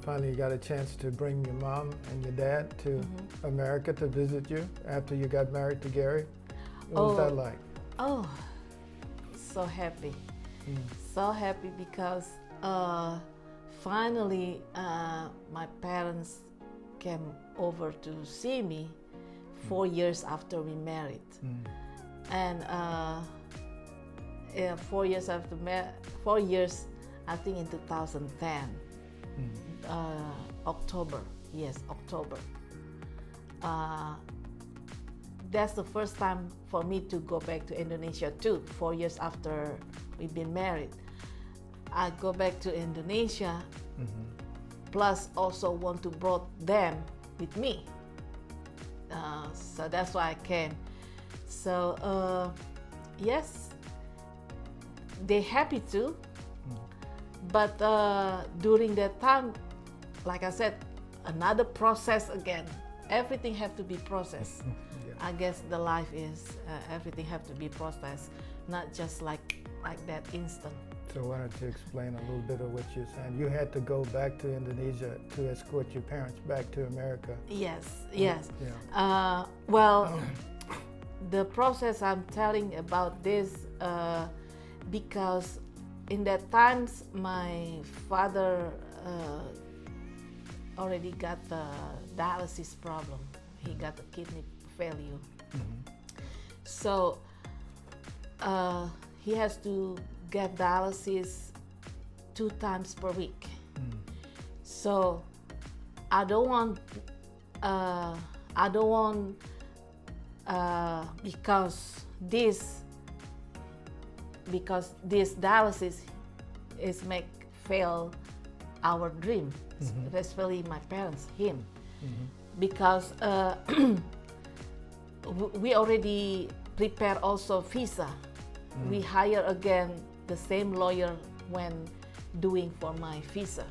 finally got a chance to bring your mom and your dad to America to visit you after you got married to Gary. What was that like? Oh, so happy. So happy because finally my parents came over to see me 4 years after we married. And 4 years after 4 years, I think in 2010, October. That's the first time for me to go back to Indonesia too. 4 years after we've been married, I go back to Indonesia. Plus, also want to brought them with me. So that's why I came. So yes, they happy too. But during that time, like I said, another process again. Everything have to be processed. I guess the life is everything have to be processed, not just like that instant. So why don't you explain a little bit of what you're saying? You had to go back to Indonesia to escort your parents back to America. Yes. Yeah. Well, the process I'm telling about this because in that times my father already got the dialysis problem. He got a kidney failure. So he has to get dialysis 2 times per week. So I don't want because this dialysis is make fail our dream, especially my parents, him, because we already prepare also visa. We hire again the same lawyer when doing for my visa.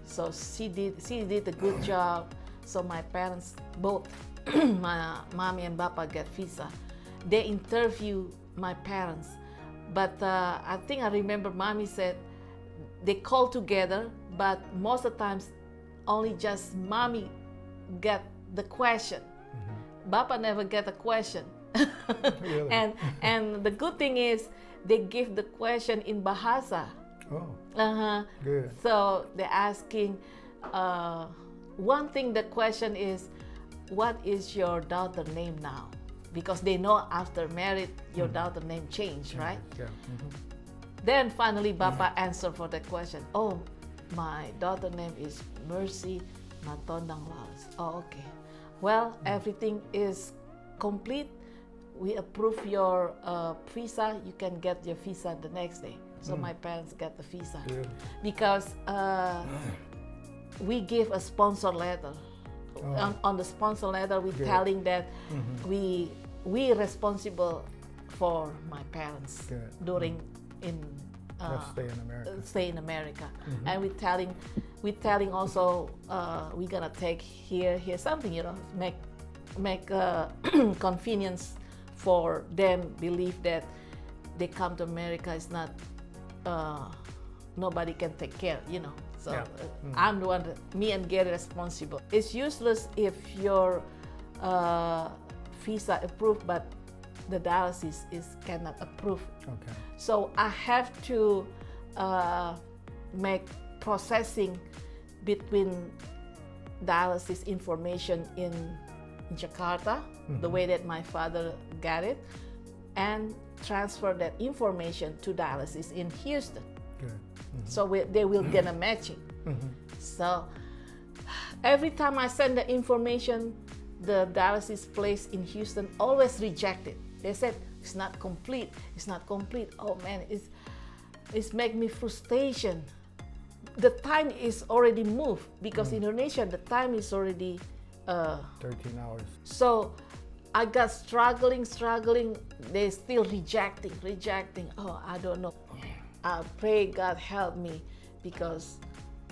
So she did a good job. So my parents both, my mommy and papa get visa. They interview my parents, but I think I remember mommy said they call together, but most of the times only just mommy get the question. Papa never get a question. Really? and the good thing is they give the question in Bahasa. Oh. Good. So they're asking one thing. The question is, what is your daughter name now? Because they know after married your daughter name changed, right? Yeah. Then finally Papa answered for the question. Oh, my daughter name is Mercy Matondang Wallace. Oh, okay. Well, everything is complete. We approve your visa. You can get your visa the next day. So my parents got the visa. Good. Because we give a sponsor letter. On the sponsor letter, we telling that we responsible for my parents during stay in America. And we telling also we gonna take here something, make convenience for them, believe that they come to America is not nobody can take care, So I'm the one, me and Gary responsible. It's useless if your visa approved, but the dialysis cannot approve. Okay. So I have to make processing between dialysis information in Jakarta, the way that my father got it, and transfer that information to dialysis in Houston. Good. So they will get a matching. So every time I send the information, the dialysis place in Houston always reject it. They said it's not complete. It's not complete. Oh man, it's make me frustration. The time is already moved because in Indonesia the time is already 13 hours. So I got struggling. They still rejecting. Oh, I don't know. I pray God help me because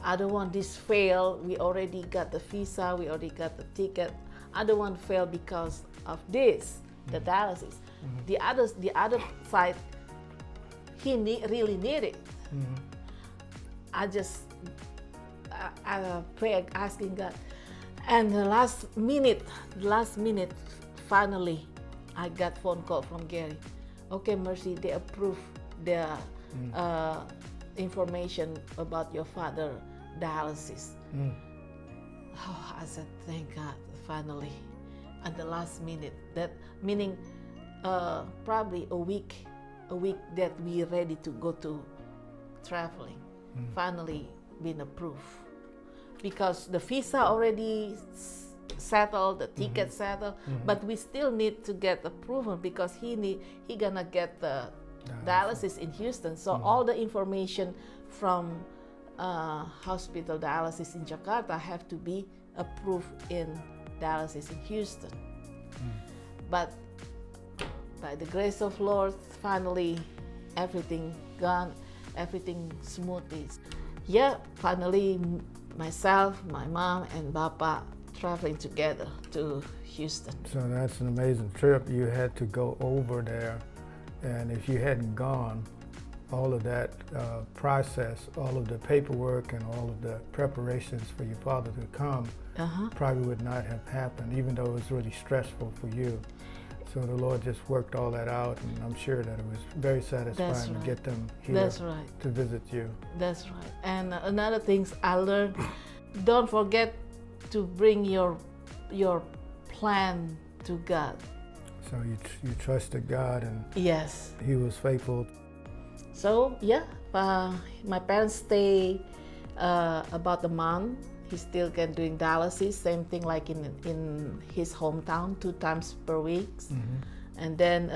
I don't want this fail. We already got the visa. We already got the ticket. I don't want to fail because of this, the dialysis. The other side, he really need it. I pray, asking God. And the last minute, finally, I got phone call from Gary. Okay, Mercy, they approved the information about your father dialysis. Oh, I said, thank God, finally, at the last minute. That meaning probably a week that we ready to go to traveling. Finally been approved because the visa already settled, the ticket settled, but we still need to get approval because he gonna get the dialysis in Houston. So all the information from hospital dialysis in Jakarta have to be approved in dialysis in Houston. But by the grace of Lord, finally everything gone, everything smoothly. Yeah, finally myself, my mom, and Papa traveling together to Houston. So that's an amazing trip. You had to go over there, and if you hadn't gone, all of that process, all of the paperwork and all of the preparations for your father to come probably would not have happened, even though it was really stressful for you. So the Lord just worked all that out, and I'm sure that it was very satisfying to get them here to visit you. That's right. And another things I learned, don't forget to bring your plan to God. So you trusted God, and yes, He was faithful. So yeah, my parents stay about a month. He still can doing dialysis, same thing like in his hometown, 2 times per week. And then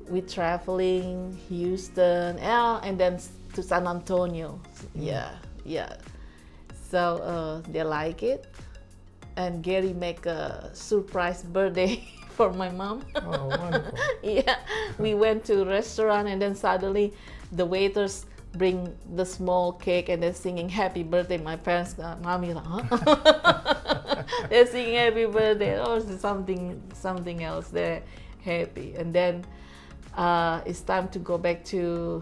we traveling Houston, and then to San Antonio. Yeah. So they like it, and Gary make a surprise birthday for my mom. Oh, wonderful. Yeah, we went to a restaurant, and then suddenly the waiters bring the small cake and they're singing happy birthday. My parents, mommy, huh? They're singing happy birthday. Oh, something else. They're happy. And then it's time to go back to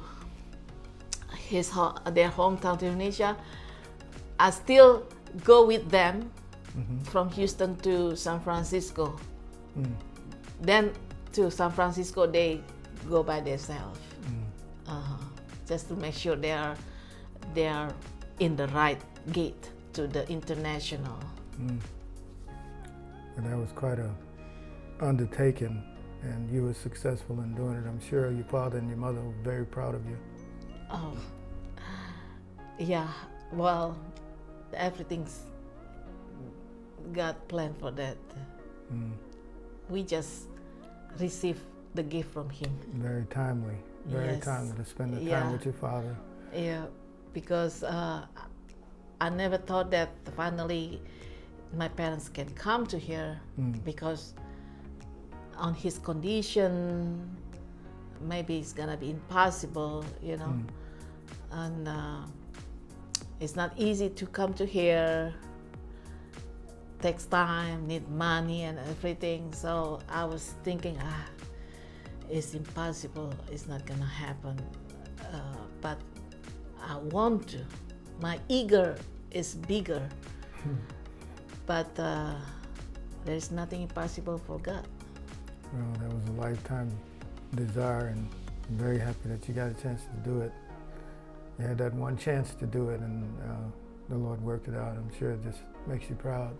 their hometown to Indonesia. I still go with them from Houston to San Francisco. Then to San Francisco they go by themselves. Just to make sure they are in the right gate to the international. And that was quite a undertaking, and you were successful in doing it. I'm sure your father and your mother were very proud of you. Oh, yeah. Well, everything's God planned for that. We just received the gift from Him. Very timely. Very timely to spend the time with your father. Yeah, because I never thought that finally my parents can come to here because on his condition, maybe it's gonna be impossible, you know. And it's not easy to come to here. Takes time, need money and everything. So I was thinking, it's impossible, it's not gonna happen. But I want to. My ego is bigger. But there's nothing impossible for God. Well, that was a lifetime desire, and I'm very happy that you got a chance to do it. You had that one chance to do it, and the Lord worked it out. I'm sure it just makes you proud.